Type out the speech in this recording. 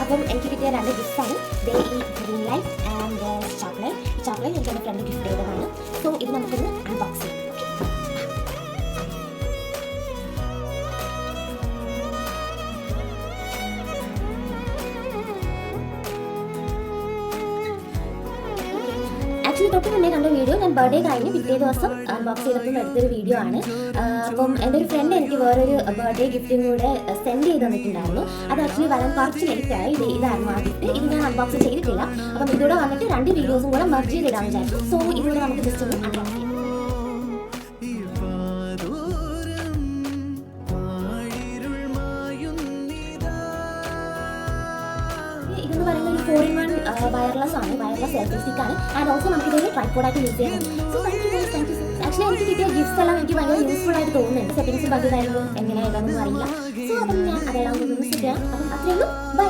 അപ്പം എനിക്ക് കിട്ടിയ 2 ഗിഫ്റ്റ്സാണ് ഈ ഗ്രീൻ ലൈഫ് ആൻഡ് ചോക്ലേറ്റ് എനിക്ക് എൻ്റെ ഫ്രണ്ട് ഗിഫ്റ്റ് ചെയ്തതാണ്. സോ ഇത് നമുക്കൊന്ന് അൺബോക്സ് ചെയ്യാം. ആക്ച്വലി തൊട്ട് മുന്നേ കണ്ട വീഡിയോ ഞാൻ ബർത്ത്ഡേ കഴിഞ്ഞ് പിറ്റേ ദിവസം അൺബോക്സ് ചെയ്തപ്പോൾ എടുത്തൊരു വീഡിയോ ആണ്. അപ്പം എൻ്റെ ഒരു ഫ്രണ്ട് എനിക്ക് വേറൊരു ബർത്ത്ഡേ ഗിഫ്റ്റും കൂടെ സെൻഡ് ചെയ്ത് തന്നിട്ടുണ്ടായിരുന്നു. അത് ആക്ച്വലി വരാൻ കുറച്ച് ലേറ്റായി. ഇതായിരുന്നു ആ ഗിഫ്റ്റ്. ഇത് ഞാൻ അൺബോക്സ് ചെയ്തിട്ടില്ല. അപ്പം ഇതിലൂടെ വന്നിട്ട് 2 വീഡിയോസും കൂടെ മെർജ് ചെയ്തിടാന്ന് വിചാരിച്ചു. സോ ഇതിലൂടെ നമുക്ക് ജസ്റ്റ് ഒന്ന് അൺബോക്സ് ചെയ്യാം. ഇതെന്ന് പറയുന്നത് ഒരു 4-in-1 വയർലെസ് സെൽഫി സ്റ്റിക്ക് ആണ്. ആൻഡ് ഓൾസോ നമുക്ക് ഇതൊരു ട്രൈപോഡായിട്ട് യൂസ് ചെയ്യാൻ. So thank you. ആക്ച്വലി എനിക്ക് കിട്ടിയ ഗിഫ്റ്റ്സ് എല്ലാം എനിക്ക് ഭയങ്കര യൂസ്ഫുൾ ആയിട്ട് തോന്നുന്നുണ്ട്. സെറ്റിംഗ്സ് ബഗ് കാര്യങ്ങളും എങ്ങനെ ഏതാണെന്നും അറിയില്ല. സോ അപ്പം ഞാൻ അതെല്ലാം ഒന്ന് സെറ്റ് ചെയ്യാം. അപ്പം അത്രയേ ഉള്ളൂ. ബൈ.